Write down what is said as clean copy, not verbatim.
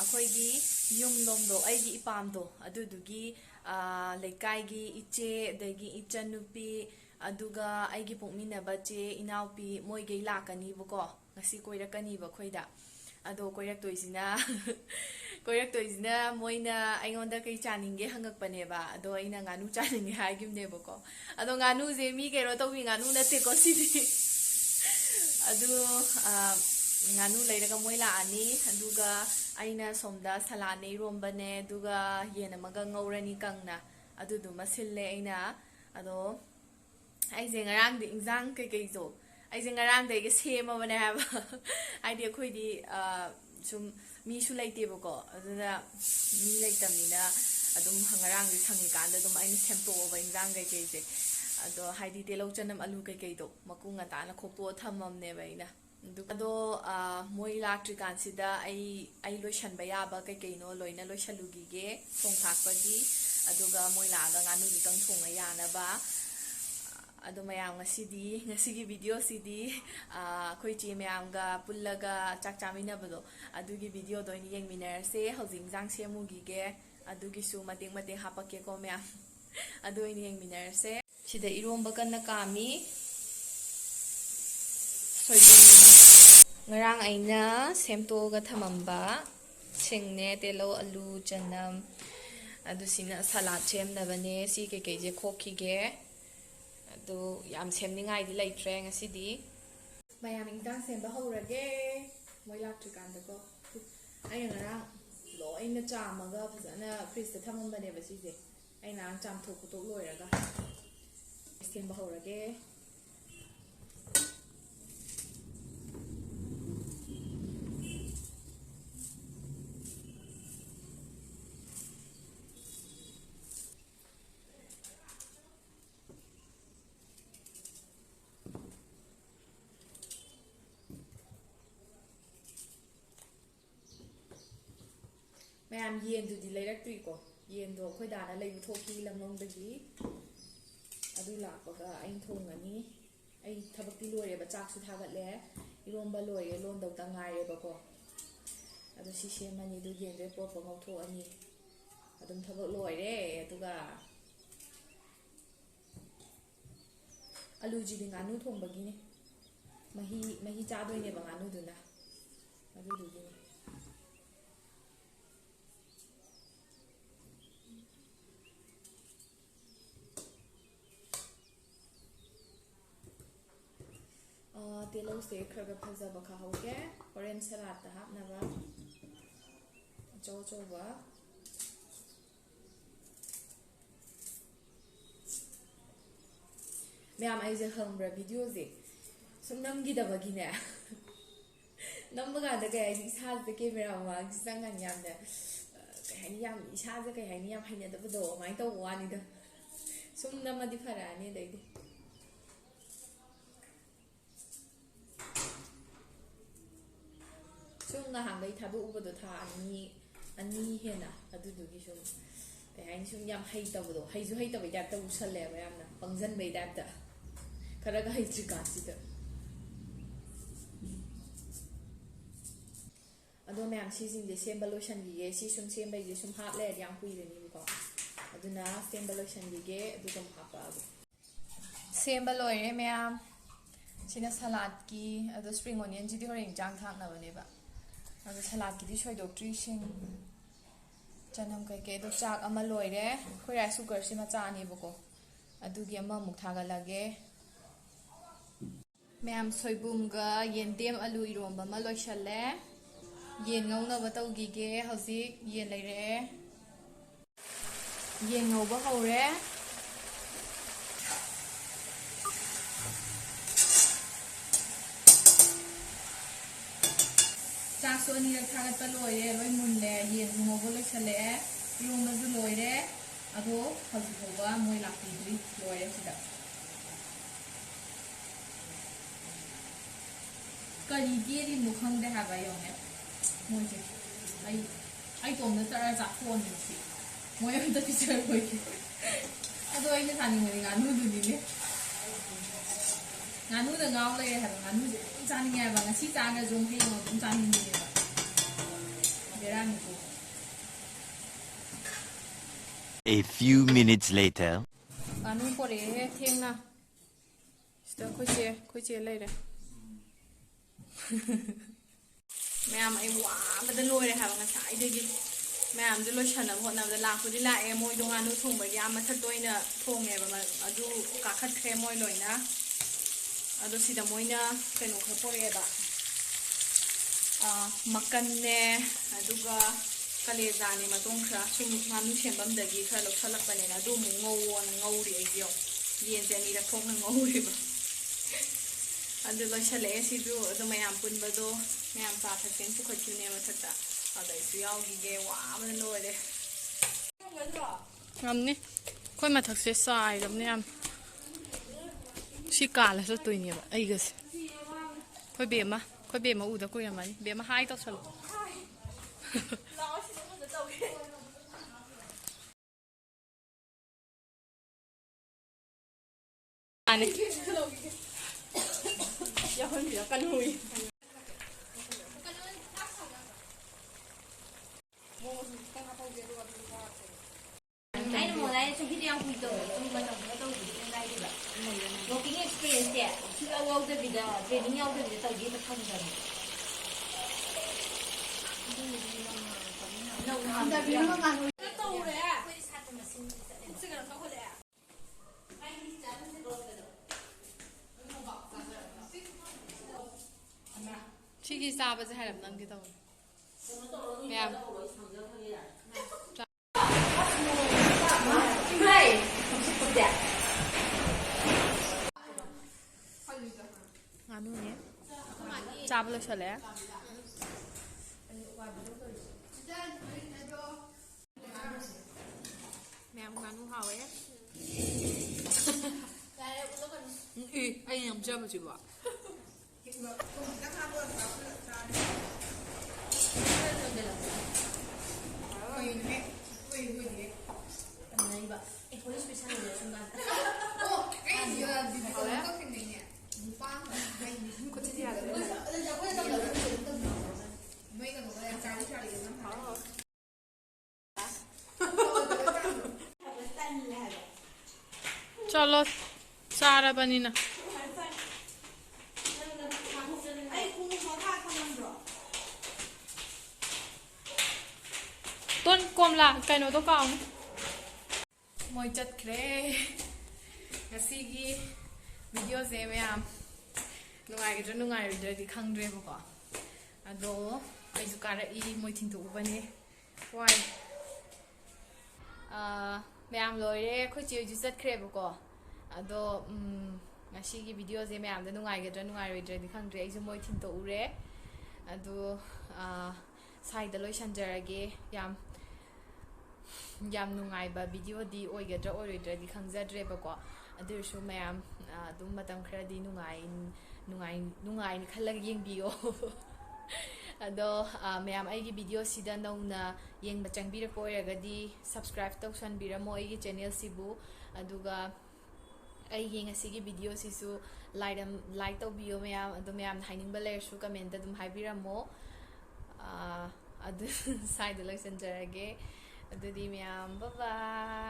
ꯑꯩꯈꯣꯏꯒꯤ ꯌꯨꯝ ꯂꯣꯝꯗꯣ ꯑꯩꯒꯤ ꯏꯄꯥꯝꯗꯣ ꯑꯗꯨꯗꯨꯒꯤ ꯂꯩꯀꯥꯏꯒꯤ ꯏꯆꯦ ꯑꯗꯒꯤ ꯏꯆꯟꯅꯨꯄꯤ ꯑꯗꯨꯒ ꯑꯩꯒꯤ ꯄꯣꯛꯃꯤꯟꯅꯕ ꯆꯦ ꯏꯅꯥꯎꯄꯤ ꯃꯣꯏꯒꯩ ꯂꯥꯛꯀꯅꯤꯕꯀꯣ ꯉꯁꯤ ꯀꯣꯏꯔꯛꯀꯅꯤꯕ ꯑꯩꯈꯣꯏꯗ ꯑꯗꯣ ꯀꯣꯏꯔꯛꯇꯣꯏꯁꯤꯅ ꯃꯣꯏꯅ ꯑꯩꯉꯣꯟꯗ ꯀꯩ ꯆꯥꯅꯤꯡꯒꯦ ꯍꯪꯉꯛꯄꯅꯦꯕ ꯑꯗꯣ ꯑꯩꯅ ꯉꯥꯅꯨ ꯆꯥꯅꯤꯡꯉꯦ ꯍꯥꯏꯒꯤꯕꯅꯦꯕꯀꯣ ꯑꯗꯣ ꯉꯥꯅꯨꯁꯦ ꯃꯤ ꯀꯩꯅꯣ ꯇꯧꯕꯤ ꯉꯥꯅꯨ ꯅꯠꯇꯦꯀꯣ ꯁꯤꯗꯤ ꯑꯗꯨ nganu layraga moi laani aduga aina somda salane irombane aduga yena maga ngaurani kangna adudu masille aina ado aise ngarang de injang kai zo aise ngarang de ge semabane haba aidi akhoi sum mi su laite bako aduda mi laitamina adum ngarang de sangi kanda dum aina semto ba injang kai je ado haidi telau chanam alu kai do maku ngata na khokto thamamne ba ina ado moi laktrikansida ai loishanba yaba kaino loina loishalugige thongthakpagi aduga moi laga nganu ditang thonga yanaba ado mayam ngasigi video sidi khoi chi mayamga pullaga chak chaminabado adugi video do ni yengminarse housing jang semugige adugi su mating hapake ko mayam adu ni yengminarse sida iromba kanna kami ngarang aina semtoga thamamba singne telo alu chanam adu sina salad semnabane si kei je khokhige adu yam semningai di laitre ngasidi mayam ingdang semba horage moi laktrikanda ko ai ngarang loina chamaga phajana fridge ta thamambane ba sije aina cham thok putok loiraga semba horage mayam yen du di lairaktrui ko yen do khoi dana laibu thoki lamongdagi adu lakpaga ain thongani ai thabakti loire ba chak su thagatle iromba loire lon dau ta ngaire ba ko adu si semani du yen re pot ngau tho ani adum thabak loire aduga alu ji di nganu thongbagi ne mahi cha doi ne ba nganu duna adu du gi telau se khraga phajaba kha hoge orange salad ta hapnaba cho ba mayam ai je hambra video je sumnam gi dabagi ne nambaga da kai ai sa de camera ma sangan yam da kai hani yam isa je kai hani yam haina da do mai to wani da sumnam adi farani dai di sumna hangai thabu ubado tha ani hena adudugi sum kai sum yam hai tabdo haiju hai tabai da ta usale ba yamna pangjan bai da ta kharaga hai trika sida ado mayam si jing de semba lotion gi si sum semba gi sum hap le yang hui ni ko aduna semba lotion gi adu dum hapa adu semba loire mayam sina salad ki ado spring onion ji di horeng jang thak na bane ba ado salad ki di soi doctor sing chanam kai do chak ama loire khoi rice cooker sima cha ani bako adugi ama muk thaga lage mayam soibum ga yendem alu iromba ma loishalle yen ngauna ba tawgige hauzik yen leire yen ngauba hore so ni ra thagat pa loire loi munle yen ngobo le chale iroma du loire ado hazu howa moi lakti dri loire sida kari ge ri mukhang de haba yone moi je ai tom na tara za phone ni si moi am ta picture koi ki ado ai na thani moi nganu du ni le nganu da ngaw le ha nganu je chani ya ba ngasi ta ga jong he ngom chani ni ba A few minutes later. Nganu pore theng na. Sida khoi che lai re. Mayam ai wa ma da loi re ha ba sa ai de gi. Mayam de loi chana ho na da la khu di la e moi do nganu thong ba ya ma tha toina thong e ba ma adu ka khat the moi loi na. Adu sida moina keno kha pore ba. Makan ne aduga kaleza ne matong khra sum nganu sembam dagi khra lok salak bane na du mu ngawon ngawri ayo yen je ni ra thong na ngawri ba adu lo chale si du adu mayam pun ba do mayam pa tha sen pu khachu ne ma thata adai su yaw gi ge wa ma no de amni khoi ma thak se sai ram ne am si kala so tuini ba ai gas khoi be ma u da ko yamani be ma hai to salo Ani ya hon ya kan hui ai mo lai so hidi ang puito ni ma tong to di ngai di ba working experience ya si la wow de vida training out de vida tau di ta khang da no da bi ma ma no to re a ko sa ta ma sin si ga ko le a ai ni sa ta se ro da Chigi saba se haram nang ki taw Mayam hai ya Nganu ne chaba lo chale Mayam nganu hawe ai yam jam chi ba Chalo sara banina Ton komla kaino to kaung moi chat kre ngasi gi video se mayam nungai di khangdre ko ado ai su kara I moi thin to bane wai mayam loi re khoi chi ju chat kre ko ado ngasi gi video se mayam da nungai di khangdre ai su moi thin to ure ado sai da loi sanjarage yam nungai ba video di oigadra oirodra di khangzadre ba ko adirsu mayam dum matam khra di nungai ni khalag yeng biyo ado mayam ai gi video sida nauna yeng ba changbira ko yaga di subscribe to san biramo ai gi channel sibu aduga ai yeng asigi video sisu like to biyo mayam ado mayam haining ba ler su comment da dum haibiramo adu side lo sanjarage Adudi miyam, bye-bye!